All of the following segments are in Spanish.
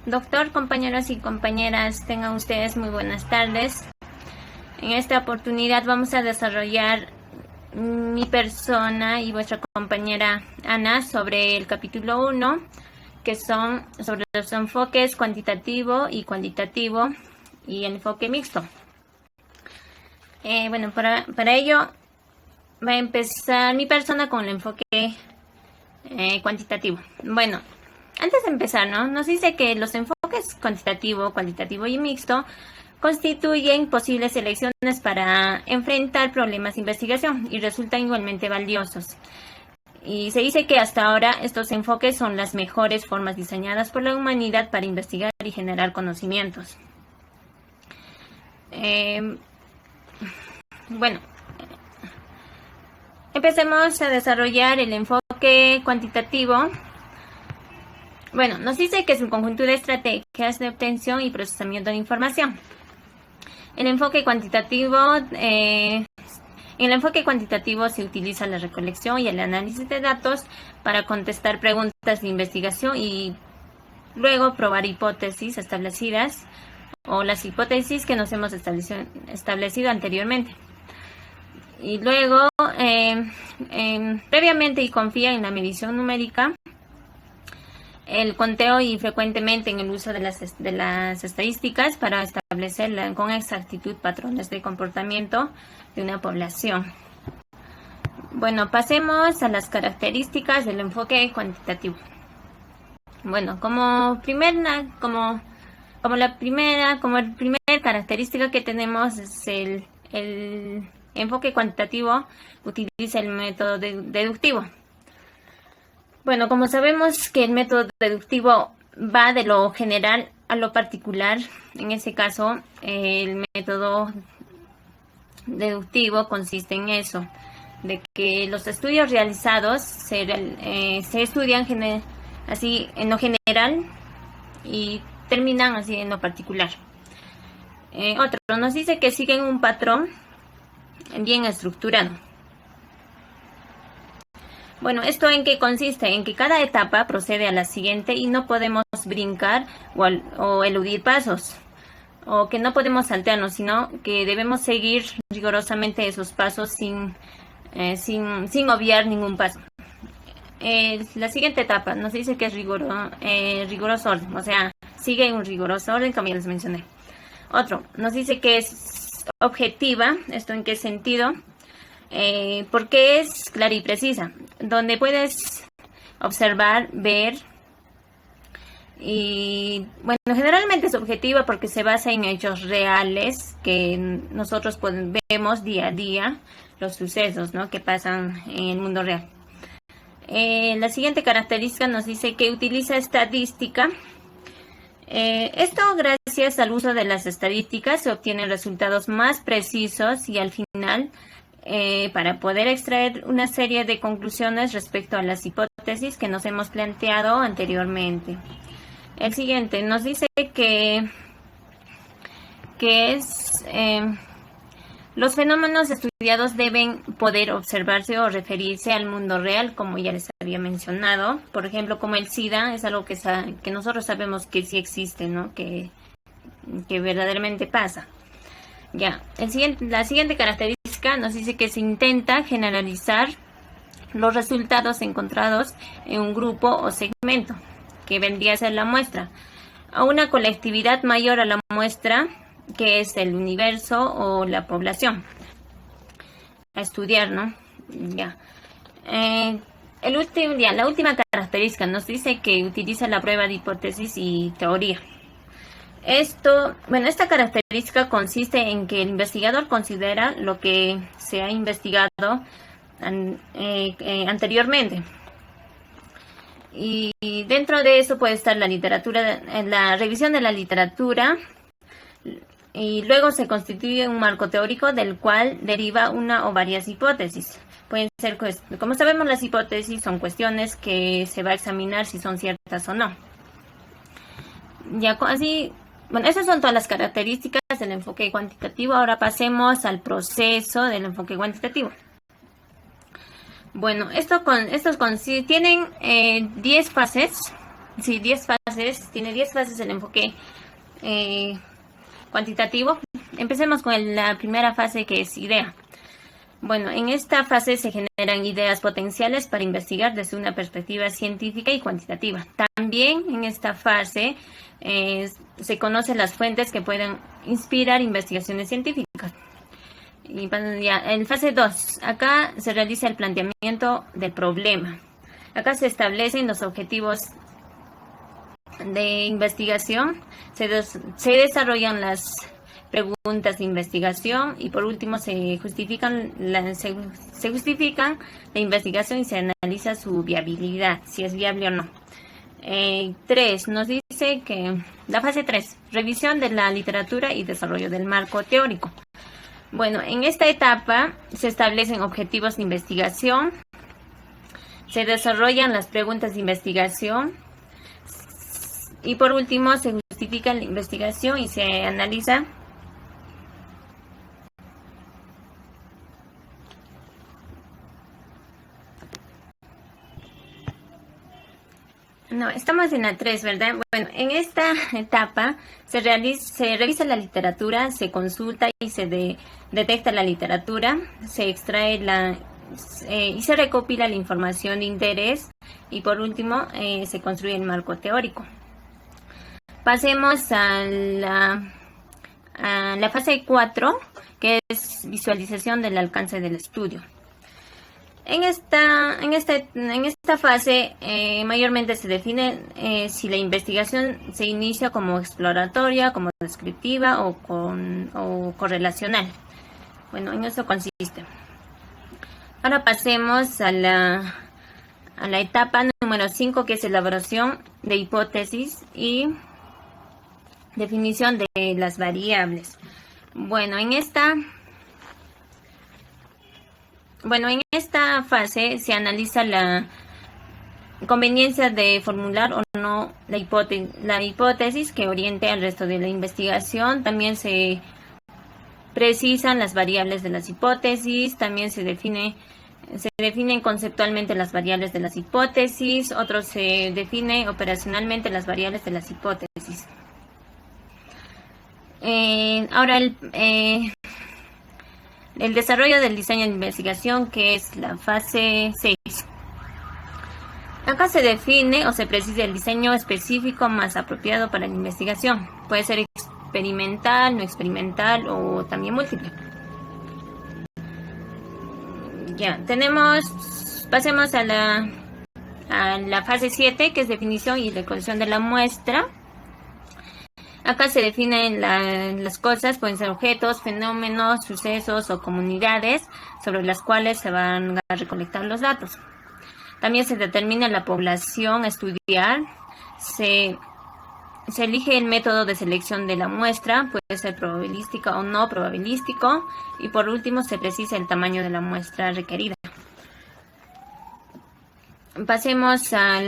Doctor, compañeros y compañeras, tengan ustedes muy buenas tardes. En esta oportunidad vamos a desarrollar mi persona y vuestra compañera Ana sobre el capítulo 1, que son sobre los enfoques cuantitativo y cualitativo y el enfoque mixto. Para ello va a empezar mi persona con el enfoque cuantitativo. Bueno, antes de empezar, nos dice que los enfoques cuantitativo, cualitativo y mixto constituyen posibles selecciones para enfrentar problemas de investigación y resultan igualmente valiosos. Y se dice que hasta ahora estos enfoques son las mejores formas diseñadas por la humanidad para investigar y generar conocimientos. Empecemos a desarrollar el enfoque cuantitativo. Nos dice que es un conjunto de estrategias de obtención y procesamiento de información. En el enfoque cuantitativo se utiliza la recolección y el análisis de datos para contestar preguntas de investigación y luego probar hipótesis establecidas o las hipótesis que nos hemos establecido anteriormente. Y luego, previamente y confía en la medición numérica, el conteo y frecuentemente en el uso de las estadísticas para establecer con exactitud patrones de comportamiento de una población. Pasemos a las características del enfoque cuantitativo. Como primer característica que tenemos es el enfoque cuantitativo utiliza el método deductivo. Como sabemos que el método deductivo va de lo general a lo particular, en ese caso el método deductivo consiste en eso, de que los estudios realizados se estudian así en lo general y terminan así en lo particular. Otro nos dice que siguen un patrón bien estructurado. ¿Esto en qué consiste? En que cada etapa procede a la siguiente y no podemos brincar o eludir pasos, o que no podemos saltearnos, sino que debemos seguir rigurosamente esos pasos sin obviar ningún paso. La siguiente etapa nos dice que es riguroso orden, o sea, sigue un riguroso orden, como ya les mencioné. Otro nos dice que es objetiva. ¿Esto en qué sentido? Porque es clara y precisa, donde puedes observar, ver y generalmente es objetiva porque se basa en hechos reales que nosotros vemos día a día, los sucesos que pasan en el mundo real. La siguiente característica nos dice que utiliza estadística. Esto gracias al uso de las estadísticas se obtienen resultados más precisos y al final para poder extraer una serie de conclusiones respecto a las hipótesis que nos hemos planteado anteriormente. El siguiente nos dice que los fenómenos estudiados deben poder observarse o referirse al mundo real, como ya les había mencionado. Por ejemplo, como el SIDA, es algo que nosotros sabemos que sí existe, que verdaderamente pasa. La siguiente característica nos dice que se intenta generalizar los resultados encontrados en un grupo o segmento, que vendría a ser la muestra, a una colectividad mayor a la muestra, que es el universo o la población a estudiar, la última característica nos dice que utiliza la prueba de hipótesis y teoría. Esta característica consiste en que el investigador considera lo que se ha investigado anteriormente. Y dentro de eso puede estar la literatura, la revisión de la literatura, y luego se constituye un marco teórico del cual deriva una o varias hipótesis. Pueden ser, como sabemos, las hipótesis son cuestiones que se va a examinar si son ciertas o no. Esas son todas las características del enfoque cuantitativo. Ahora pasemos al proceso del enfoque cuantitativo. Estos tienen 10 fases Sí, 10 fases, tiene 10 fases el enfoque cuantitativo. Empecemos con la primera fase, que es idea. Bueno, en esta fase se generan ideas potenciales para investigar desde una perspectiva científica y cuantitativa. También en esta fase se conocen las fuentes que pueden inspirar investigaciones científicas. Y ya, en fase 2, acá se realiza el planteamiento del problema. Acá se establecen los objetivos de investigación, se desarrollan las preguntas de investigación y por último se justifican la investigación y se analiza su viabilidad, si es viable o no. 3 nos dice que la fase 3, revisión de la literatura y desarrollo del marco teórico. Bueno, en esta etapa se establecen objetivos de investigación, se desarrollan las preguntas de investigación y por último se justifica la investigación y se analiza No, estamos en la 3, ¿verdad? Bueno, en esta etapa se revisa la literatura, se consulta y se detecta la literatura, se extrae y se recopila la información de interés y por último se construye el marco teórico. Pasemos a la fase 4, que es visualización del alcance del estudio. En esta fase mayormente se define si la investigación se inicia como exploratoria, como descriptiva o correlacional. Bueno, en eso consiste. Ahora pasemos a la etapa número 5, que es elaboración de hipótesis y definición de las variables. Bueno, en esta fase se analiza la conveniencia de formular o no la hipótesis que oriente al resto de la investigación. También se precisan las variables de las hipótesis, también se definen conceptualmente las variables de las hipótesis, otros se define operacionalmente las variables de las hipótesis. Ahora el desarrollo del diseño de investigación, que es la fase 6. Acá se define o se precisa el diseño específico más apropiado para la investigación. Puede ser experimental, no experimental o también múltiple. Ya, pasemos a la fase 7, que es definición y recolección de la muestra. Acá se definen las cosas, pueden ser objetos, fenómenos, sucesos o comunidades sobre las cuales se van a recolectar los datos. También se determina la población a estudiar, se elige el método de selección de la muestra, puede ser probabilística o no probabilístico, y por último se precisa el tamaño de la muestra requerida. Pasemos a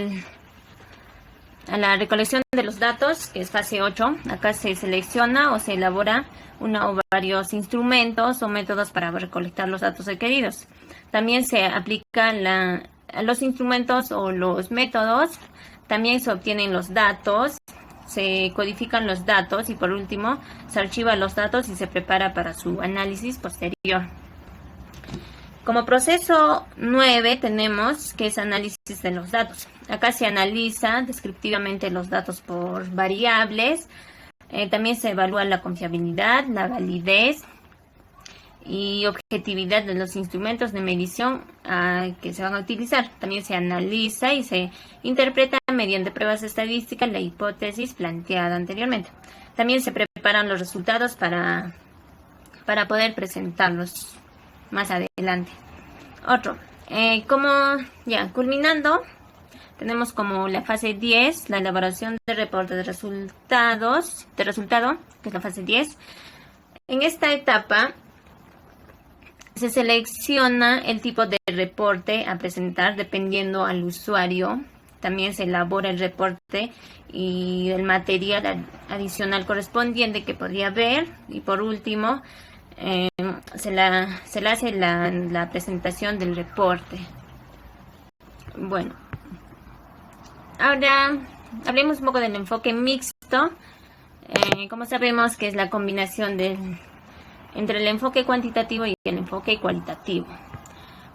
la recolección de los datos, que es fase 8. Acá se selecciona o se elabora uno o varios instrumentos o métodos para recolectar los datos requeridos. También se aplican a los instrumentos o los métodos. También se obtienen los datos, se codifican los datos y por último se archivan los datos y se prepara para su análisis posterior. Como proceso 9 tenemos que es análisis de los datos. Acá se analiza descriptivamente los datos por variables. También se evalúa la confiabilidad, la validez y objetividad de los instrumentos de medición que se van a utilizar. También se analiza y se interpreta mediante pruebas estadísticas la hipótesis planteada anteriormente. También se preparan los resultados para poder presentarlos más adelante. Culminando, tenemos como la fase 10, la elaboración de reporte de resultado, que es la fase 10. En esta etapa se selecciona el tipo de reporte a presentar dependiendo al usuario. También se elabora el reporte y el material adicional correspondiente que podría haber. Y por último, se le hace la presentación del reporte. Bueno, ahora hablemos un poco del enfoque mixto. Como sabemos que es la combinación entre el enfoque cuantitativo y el enfoque cualitativo.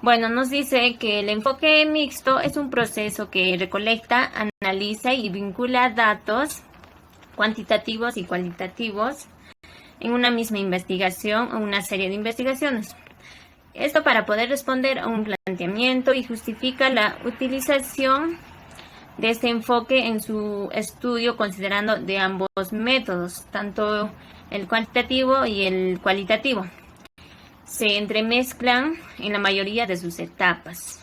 Bueno, nos dice que el enfoque mixto es un proceso que recolecta, analiza y vincula datos cuantitativos y cualitativos en una misma investigación o una serie de investigaciones. Esto para poder responder a un planteamiento y justifica la utilización de este enfoque en su estudio considerando de ambos métodos, tanto el cuantitativo y el cualitativo. Se entremezclan en la mayoría de sus etapas.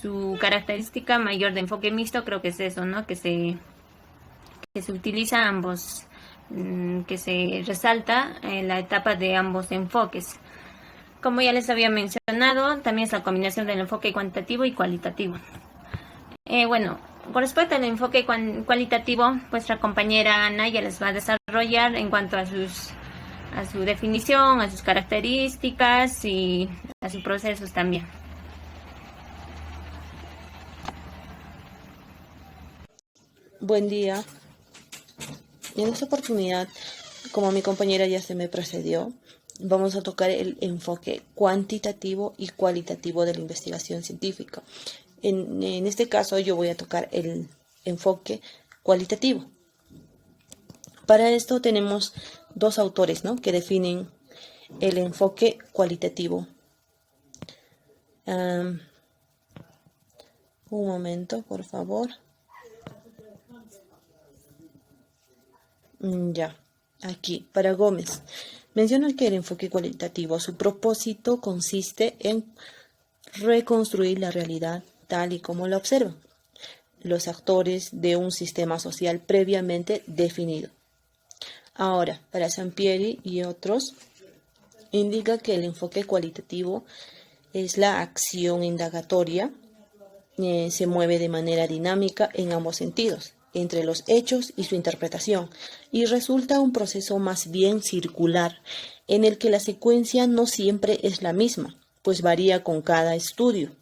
Su característica mayor de enfoque mixto creo que es eso, ¿no? Que se utiliza ambos, que se resalta en la etapa de ambos enfoques. Como ya les había mencionado, también es la combinación del enfoque cuantitativo y cualitativo. Bueno, con respecto al enfoque cualitativo, vuestra compañera Ana ya les va a desarrollar en cuanto a su definición, a sus características y a sus procesos también. Buen día. En esta oportunidad, como mi compañera ya se me precedió, vamos a tocar el enfoque cuantitativo y cualitativo de la investigación científica. En este caso yo voy a tocar el enfoque cualitativo. Para esto tenemos dos autores, ¿no?, que definen el enfoque cualitativo. Un momento, por favor. Ya, aquí, para Gómez. Menciona que el enfoque cualitativo, su propósito consiste en reconstruir la realidad tal y como la observan los actores de un sistema social previamente definido. Ahora, para Sampieri y otros, indica que el enfoque cualitativo es la acción indagatoria, se mueve de manera dinámica en ambos sentidos, entre los hechos y su interpretación, y resulta un proceso más bien circular, en el que la secuencia no siempre es la misma, pues varía con cada estudio.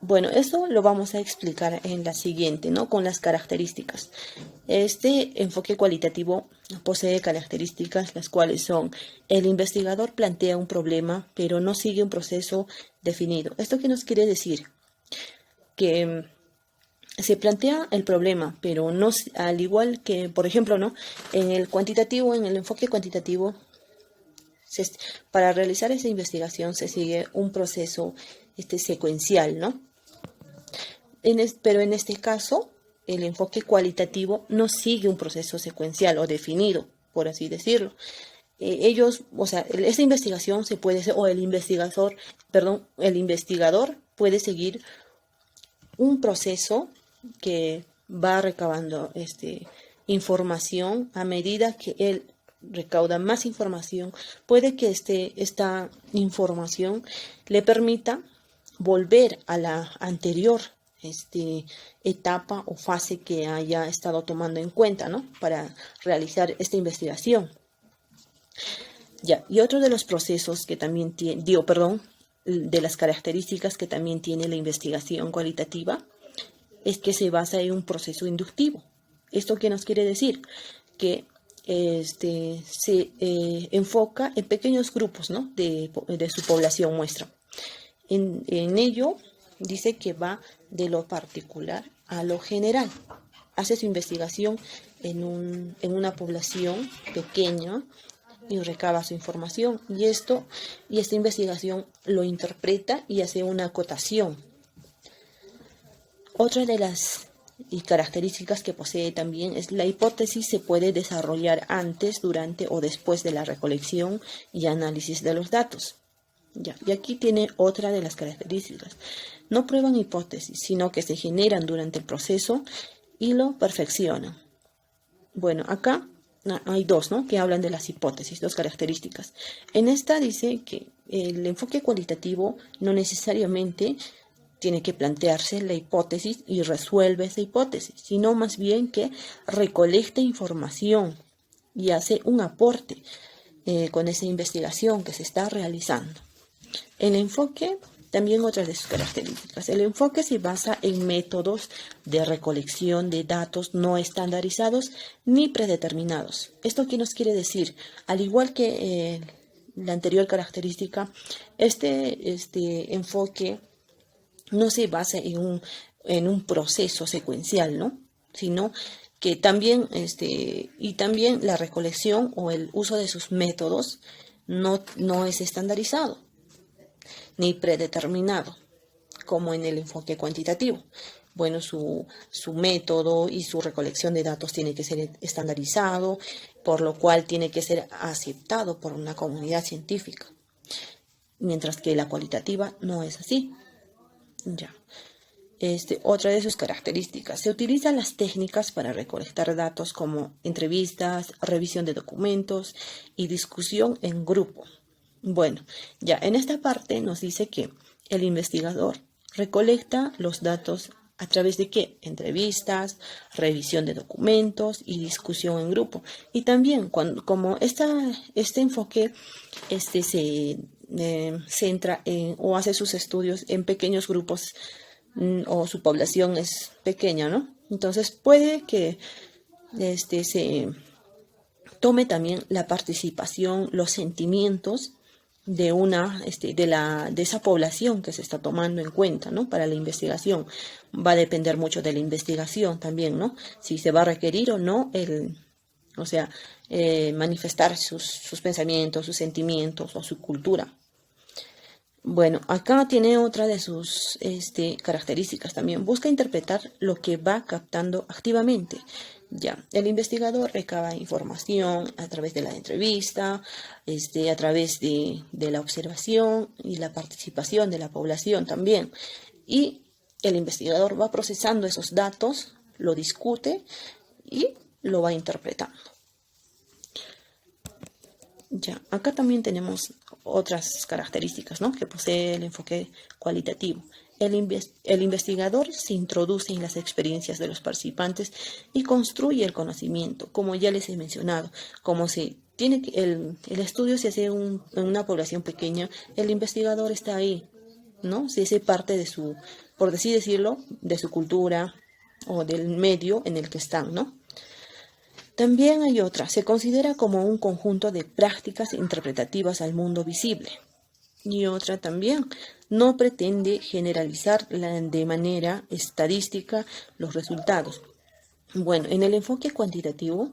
Bueno, eso lo vamos a explicar en la siguiente, ¿no?, con las características. Este enfoque cualitativo posee características las cuales son: el investigador plantea un problema, pero no sigue un proceso definido. ¿Esto qué nos quiere decir? Que se plantea el problema, pero no, al igual que, por ejemplo, ¿no?, en el cuantitativo, en el enfoque cuantitativo, para realizar esa investigación se sigue un proceso secuencial, ¿no? Pero en este caso, el enfoque cualitativo no sigue un proceso secuencial o definido, por así decirlo. Esta investigación se puede hacer, o el investigador puede seguir un proceso que va recabando información. A medida que él recauda más información, puede que esta información le permita volver a la anterior etapa o fase que haya estado tomando en cuenta, ¿no?, para realizar esta investigación. Ya, y otro de los procesos que también de las características que también tiene la investigación cualitativa es que se basa en un proceso inductivo. ¿Esto qué nos quiere decir? Que se enfoca en pequeños grupos, ¿no?, de su población muestra. En ello dice que va de lo particular a lo general. Hace su investigación en una población pequeña y recaba su información. Y esta investigación lo interpreta y hace una acotación. Otra de las características que posee también es: la hipótesis se puede desarrollar antes, durante o después de la recolección y análisis de los datos. Ya, y aquí tiene otra de las características: no prueban hipótesis, sino que se generan durante el proceso y lo perfeccionan. Bueno, acá hay dos, ¿no?, que hablan de las hipótesis, dos características. En esta dice que el enfoque cualitativo no necesariamente tiene que plantearse la hipótesis y resuelve esa hipótesis, sino más bien que recolecta información y hace un aporte con esa investigación que se está realizando. El enfoque También otras de sus características. El enfoque se basa en métodos de recolección de datos no estandarizados ni predeterminados. ¿Esto qué nos quiere decir? Al igual que la anterior característica, este enfoque no se basa en un proceso secuencial, ¿no? Sino que también, y también la recolección o el uso de sus métodos no es estandarizado ni predeterminado, como en el enfoque cuantitativo. Bueno, su método y su recolección de datos tiene que ser estandarizado, por lo cual tiene que ser aceptado por una comunidad científica, mientras que la cualitativa no es así. Ya. Otra de sus características, se utilizan las técnicas para recolectar datos como entrevistas, revisión de documentos y discusión en grupo. Bueno, ya en esta parte nos dice que el investigador recolecta los datos a través de ¿qué? Entrevistas, revisión de documentos y discusión en grupo. Y también como este enfoque se centra o hace sus estudios en pequeños grupos, o su población es pequeña, ¿no? Entonces puede que se tome también la participación, los sentimientos de esa población que se está tomando en cuenta, ¿no? Para la investigación. Va a depender mucho de la investigación también, ¿no? Si se va a requerir o no manifestar sus pensamientos, sus sentimientos o su cultura. Bueno, acá tiene otra de sus características también. Busca interpretar lo que va captando activamente. Ya, el investigador recaba información a través de la entrevista, a través de la observación y la participación de la población también. Y el investigador va procesando esos datos, lo discute y lo va interpretando. Ya, acá también tenemos otras características, ¿no? Que posee el enfoque cualitativo. El investigador se introduce en las experiencias de los participantes y construye el conocimiento, como ya les he mencionado. Como el estudio se hace en una población pequeña, el investigador está ahí, ¿no? Se hace parte de por así decirlo, de su cultura o del medio en el que están, ¿no? También hay otra, se considera como un conjunto de prácticas interpretativas al mundo visible. Y otra también, no pretende generalizar de manera estadística los resultados. Bueno, en el enfoque cuantitativo,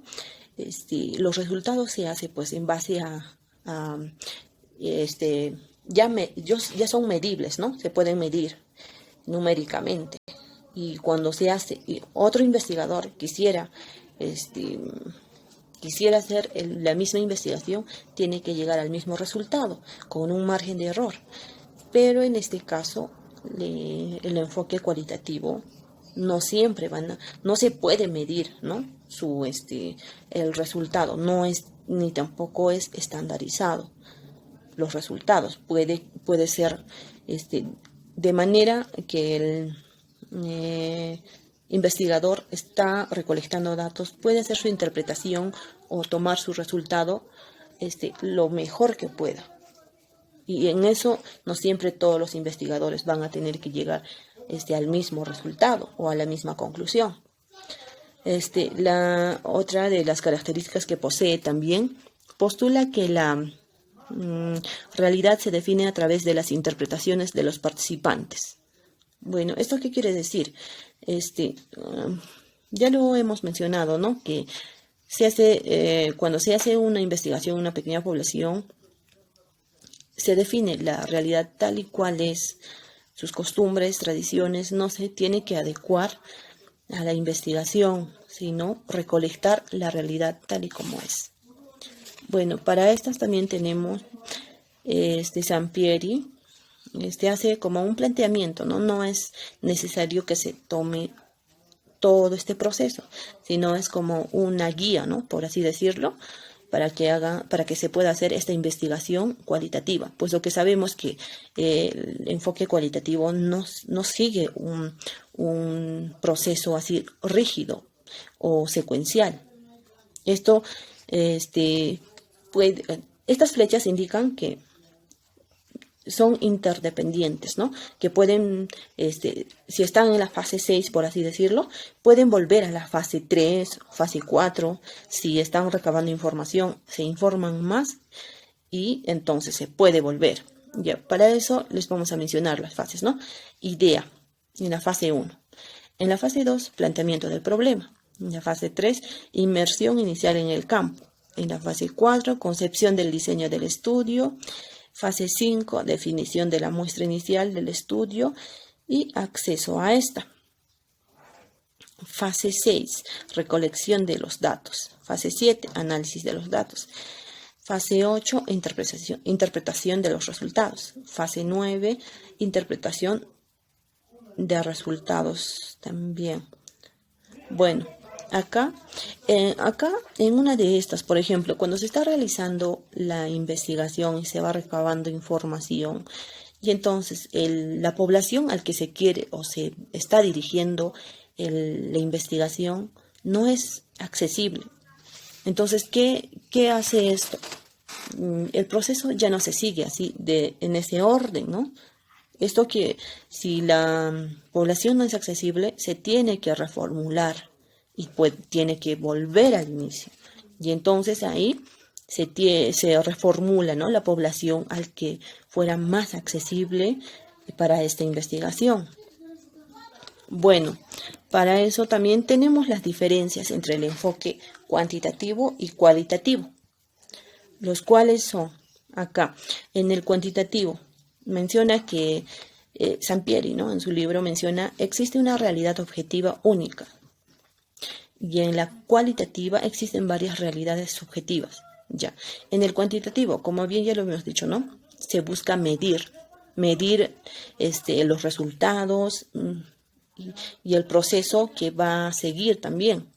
los resultados se hacen pues en base ya son medibles, ¿no? Se pueden medir numéricamente. Y cuando otro investigador quisiera hacer la misma investigación, tiene que llegar al mismo resultado, con un margen de error. Pero en este caso, el enfoque cualitativo no siempre no se puede medir, ¿no? El resultado, ni tampoco es estandarizado. Los resultados puede ser de manera que el investigador está recolectando datos, puede hacer su interpretación o tomar su resultado lo mejor que pueda. Y en eso no siempre todos los investigadores van a tener que llegar al mismo resultado o a la misma conclusión. La otra de las características que posee también postula que la realidad se define a través de las interpretaciones de los participantes. Bueno, ¿esto qué quiere decir? Ya lo hemos mencionado, ¿no? Que cuando se hace una investigación en una pequeña población, se define la realidad tal y cual es, sus costumbres, tradiciones, no se tiene que adecuar a la investigación, sino recolectar la realidad tal y como es. Bueno, para estas también tenemos Sampieri. Hace como un planteamiento, ¿no? No es necesario que se tome todo este proceso, sino es como una guía, ¿no? Por así decirlo, para que se pueda hacer esta investigación cualitativa. Pues lo que sabemos que el enfoque cualitativo no sigue un proceso así rígido o secuencial. Estas flechas indican que son interdependientes, ¿no? Que pueden, si están en la fase 6, por así decirlo, pueden volver a la fase 3, fase 4, si están recabando información, se informan más y entonces se puede volver. Ya, para eso les vamos a mencionar las fases, ¿no? Idea, en la fase 1. En la fase 2, planteamiento del problema. En la fase 3, inmersión inicial en el campo. En la fase 4, concepción del diseño del estudio. Fase 5, definición de la muestra inicial del estudio y acceso a esta. Fase 6, recolección de los datos. Fase 7, análisis de los datos. Fase 8, interpretación de los resultados. Fase 9, interpretación de resultados también. Bueno, acá en una de estas, por ejemplo, cuando se está realizando la investigación y se va recabando información, y entonces la población al que se quiere o se está dirigiendo la investigación no es accesible. Entonces, ¿qué hace esto? El proceso ya no se sigue así, en ese orden, ¿no? Esto que si la población no es accesible, se tiene que reformular y tiene que volver al inicio. Y entonces ahí se reformula, ¿no? La población al que fuera más accesible para esta investigación. Bueno, para eso también tenemos las diferencias entre el enfoque cuantitativo y cualitativo, los cuales son acá. En el cuantitativo menciona que Sampieri, ¿no? En su libro menciona, existe una realidad objetiva única. Y en la cualitativa existen varias realidades subjetivas. Ya. En el cuantitativo, como bien ya lo hemos dicho, ¿no? Se busca medir los resultados y el proceso que va a seguir también.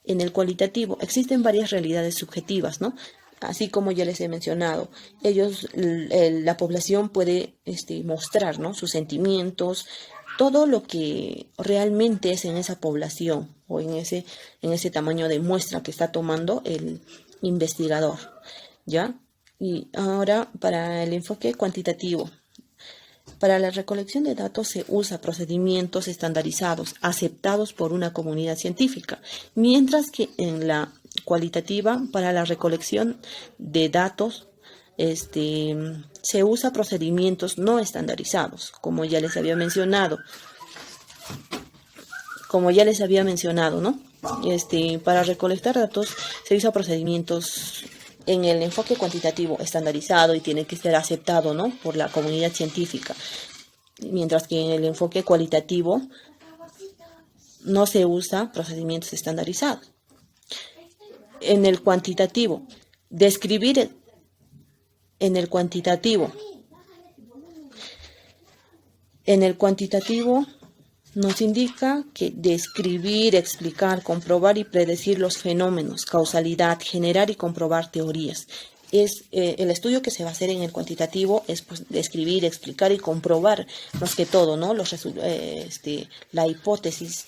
En el cualitativo existen varias realidades subjetivas, ¿no? Así como ya les he mencionado, la población puede mostrar, ¿no? Sus sentimientos, todo lo que realmente es en esa población o en ese tamaño de muestra que está tomando el investigador, ¿ya? Y ahora para el enfoque cuantitativo. Para la recolección de datos se usa procedimientos estandarizados, aceptados por una comunidad científica, mientras que en la cualitativa, para la recolección de datos, se usa procedimientos no estandarizados, como ya les había mencionado. ¿No? Para recolectar datos se usa procedimientos en el enfoque cuantitativo estandarizado y tiene que ser aceptado, ¿no? Por la comunidad científica, mientras que en el enfoque cualitativo no se usa procedimientos estandarizados. En el cuantitativo, nos indica que describir, explicar, comprobar y predecir los fenómenos, causalidad, generar y comprobar teorías. El estudio que se va a hacer en el cuantitativo es pues, describir, explicar y comprobar más que todo, ¿no? La hipótesis.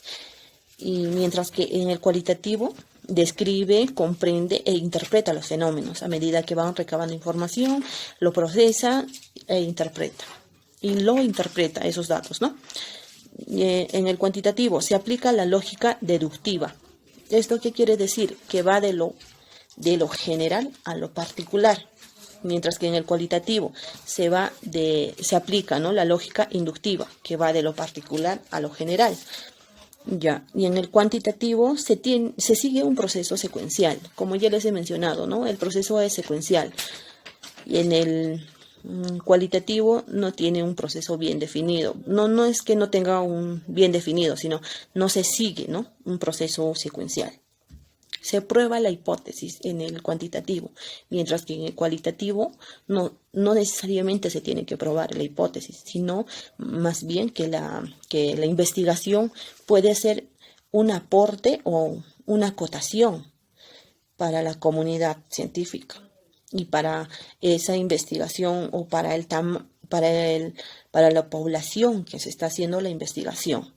Y mientras que en el cualitativo describe, comprende e interpreta los fenómenos. A medida que van recabando información, lo procesa e interpreta. Y lo interpreta esos datos, ¿no? En el cuantitativo se aplica la lógica deductiva. ¿Esto qué quiere decir? Que va de lo general a lo particular. Mientras que en el cualitativo se aplica, ¿no? La lógica inductiva, que va de lo particular a lo general. Ya, y en el cuantitativo se sigue un proceso secuencial, como ya les he mencionado, ¿no? El proceso es secuencial. Y en el cualitativo no tiene un proceso bien definido. No es que no tenga un bien definido, sino no se sigue, ¿no? Un proceso secuencial. Se prueba la hipótesis en el cuantitativo, mientras que en el cualitativo no necesariamente se tiene que probar la hipótesis, sino más bien que la investigación puede ser un aporte o una acotación para la comunidad científica y para esa investigación o para la población que se está haciendo la investigación.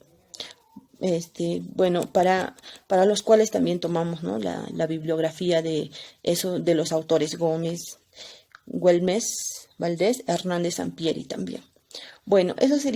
Para los cuales también tomamos, ¿no? la bibliografía de los autores Gómez, Güelmes, Valdés, Hernández Sampieri también. Bueno, eso sería